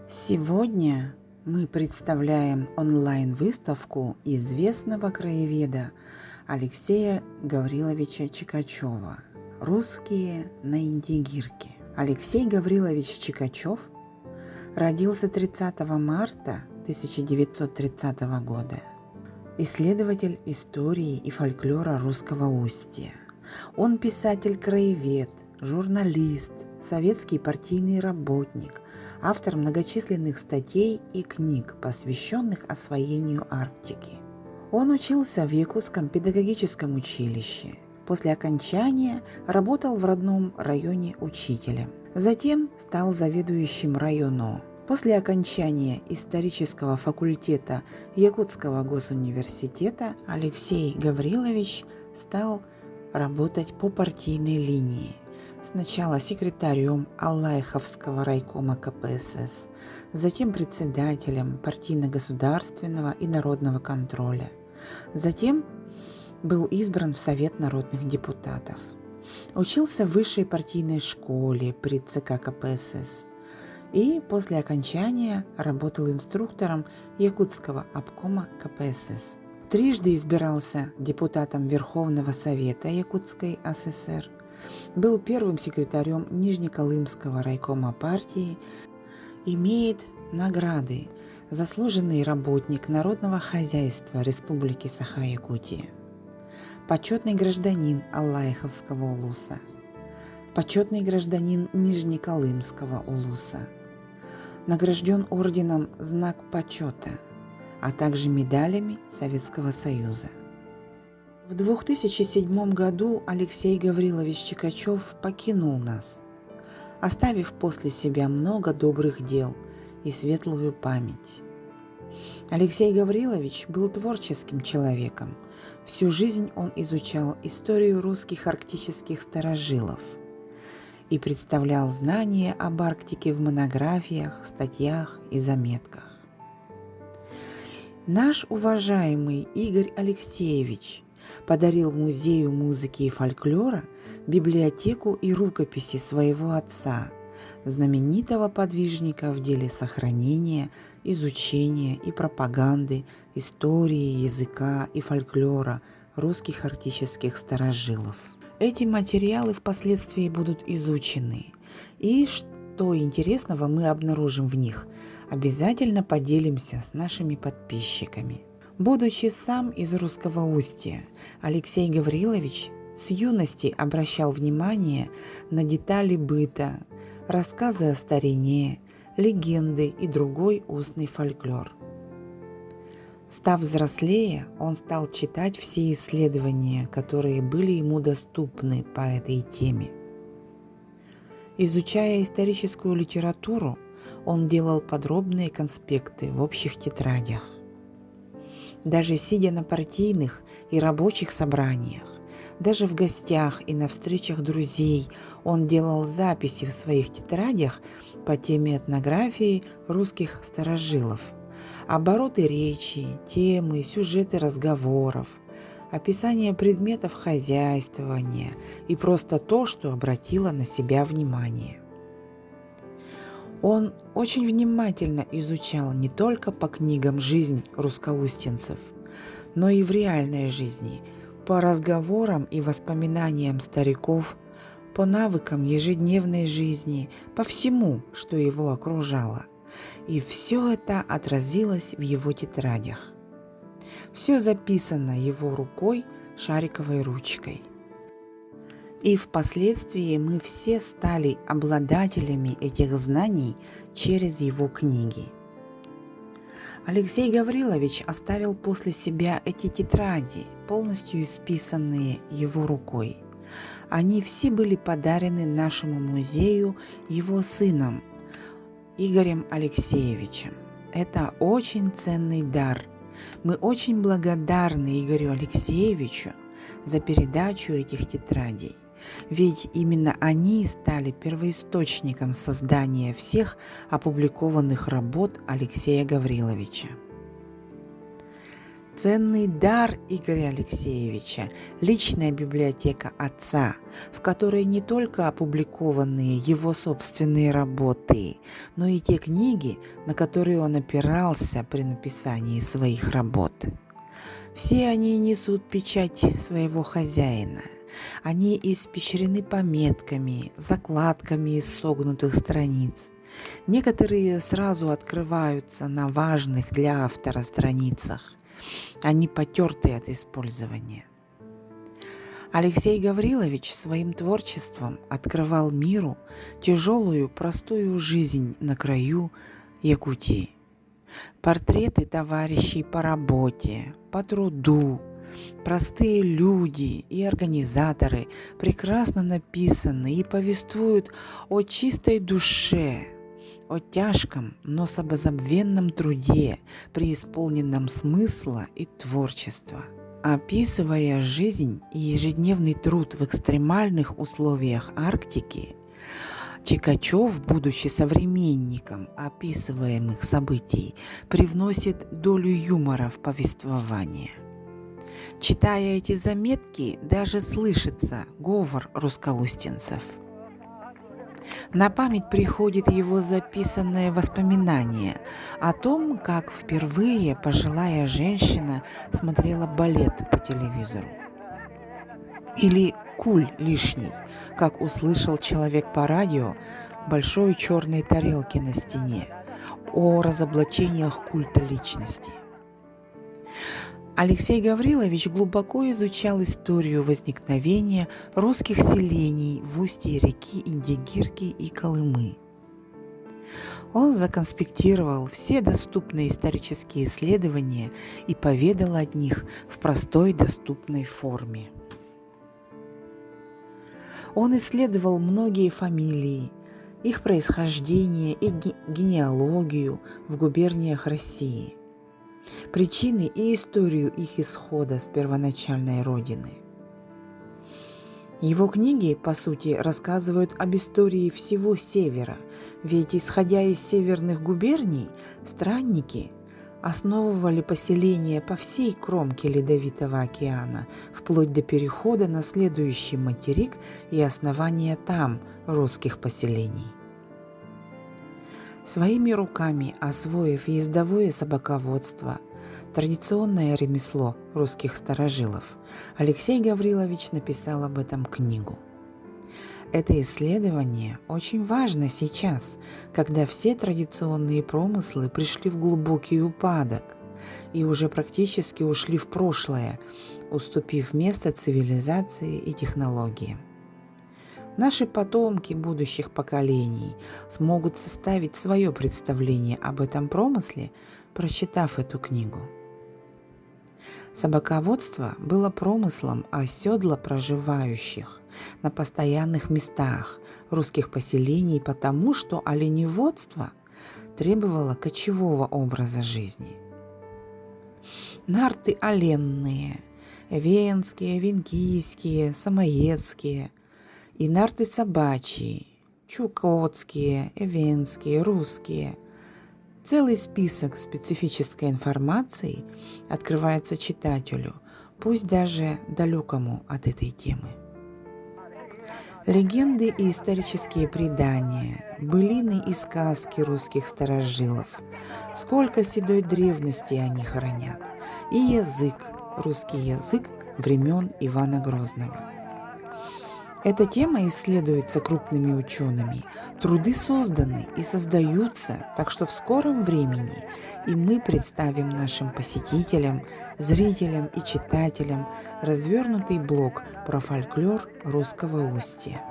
Сегодня мы представляем онлайн-выставку известного краеведа Алексея Гавриловича Чикачева «Русские на Индигирке». Алексей Гаврилович Чикачев родился 30 марта 1930 года. Исследователь истории и фольклора Русского Устья. Он писатель-краевед, журналист, советский партийный работник, автор многочисленных статей и книг, посвященных освоению Арктики. Он учился в Якутском педагогическом училище. После окончания работал в родном районе учителем. Затем стал заведующим районом. После окончания исторического факультета Якутского госуниверситета Алексей Гаврилович стал работать по партийной линии. Сначала секретарем Аллаиховского райкома КПСС, затем председателем партийно-государственного и народного контроля. Затем был избран в Совет народных депутатов. Учился в высшей партийной школе при ЦК КПСС и после окончания работал инструктором Якутского обкома КПСС. Трижды избирался депутатом Верховного Совета Якутской ССР, был первым секретарем Нижнеколымского райкома партии, имеет награды «Заслуженный работник народного хозяйства Республики Саха-Якутия», почетный гражданин Аллаиховского улуса, почетный гражданин Нижнеколымского улуса, награжден орденом «Знак почета», а также медалями Советского Союза. В 2007 году Алексей Гаврилович Чикачев покинул нас, оставив после себя много добрых дел и светлую память. Алексей Гаврилович был творческим человеком. Всю жизнь он изучал историю русских арктических старожилов и представлял знания об Арктике в монографиях, статьях и заметках. Наш уважаемый Игорь Алексеевич подарил Музею музыки и фольклора библиотеку и рукописи своего отца, знаменитого подвижника в деле сохранения, изучения и пропаганды истории, языка и фольклора русских арктических старожилов. Эти материалы впоследствии будут изучены, и, что интересного мы обнаружим в них, обязательно поделимся с нашими подписчиками. Будучи сам из Русского Устья, Алексей Гаврилович с юности обращал внимание на детали быта, рассказы о старине, легенды и другой устный фольклор. Став взрослее, он стал читать все исследования, которые были ему доступны по этой теме. Изучая историческую литературу, он делал подробные конспекты в общих тетрадях. Даже сидя на партийных и рабочих собраниях, даже в гостях и на встречах друзей, он делал записи в своих тетрадях по теме этнографии русских старожилов, обороты речи, темы, сюжеты разговоров, описание предметов хозяйствования и просто то, что обратило на себя внимание. Он очень внимательно изучал не только по книгам жизнь русскоустьенцев, но и в реальной жизни, по разговорам и воспоминаниям стариков, по навыкам ежедневной жизни, по всему, что его окружало. И все это отразилось в его тетрадях. Все записано его рукой, шариковой ручкой. И впоследствии мы все стали обладателями этих знаний через его книги. Алексей Гаврилович оставил после себя эти тетради, полностью исписанные его рукой. Они все были подарены нашему музею его сыном Игорем Алексеевичем. Это очень ценный дар. Мы очень благодарны Игорю Алексеевичу за передачу этих тетрадей. Ведь именно они стали первоисточником создания всех опубликованных работ Алексея Гавриловича. Ценный дар Игоря Алексеевича – личная библиотека отца, в которой не только опубликованные его собственные работы, но и те книги, на которые он опирался при написании своих работ. Все они несут печать своего хозяина. Они испещрены пометками, закладками из согнутых страниц. Некоторые сразу открываются на важных для автора страницах. Они потертые от использования. Алексей Гаврилович своим творчеством открывал миру тяжелую, простую жизнь на краю Якутии. Портреты товарищей по работе, по труду, простые люди и организаторы прекрасно написаны и повествуют о чистой душе, о тяжком, но самозабвенном труде, преисполненном смысла и творчества. Описывая жизнь и ежедневный труд в экстремальных условиях Арктики, Чикачев, будучи современником описываемых событий, привносит долю юмора в повествование. Читая эти заметки, даже слышится говор русскоустенцев. На память приходит его записанное воспоминание о том, как впервые пожилая женщина смотрела балет по телевизору. Или куль лишний, как услышал человек по радио большой черной тарелки на стене о разоблачениях культа личности. Алексей Гаврилович глубоко изучал историю возникновения русских селений в устье реки Индигирки и Колымы. Он законспектировал все доступные исторические исследования и поведал о них в простой доступной форме. Он исследовал многие фамилии, их происхождение и генеалогию в губерниях России, причины и историю их исхода с первоначальной родины. Его книги, по сути, рассказывают об истории всего Севера, ведь, исходя из северных губерний, странники основывали поселения по всей кромке Ледовитого океана, вплоть до перехода на следующий материк и основания там русских поселений. Своими руками освоив ездовое собаководство, традиционное ремесло русских старожилов, Алексей Гаврилович написал об этом книгу. Это исследование очень важно сейчас, когда все традиционные промыслы пришли в глубокий упадок и уже практически ушли в прошлое, уступив место цивилизации и технологиям. Наши потомки будущих поколений смогут составить свое представление об этом промысле, прочитав эту книгу. Собаководство было промыслом оседло проживающих на постоянных местах русских поселений, потому что оленеводство требовало кочевого образа жизни. Нарты оленные, венские, венкийские, самоедские и нарты собачьи, чукотские, эвенские, русские. Целый список специфической информации открывается читателю, пусть даже далекому от этой темы. Легенды и исторические предания, былины и сказки русских старожилов, сколько седой древности они хранят, и язык, русский язык времен Ивана Грозного. Эта тема исследуется крупными учеными, труды созданы и создаются, так что в скором времени и мы представим нашим посетителям, зрителям и читателям развернутый блог про фольклор русского устья.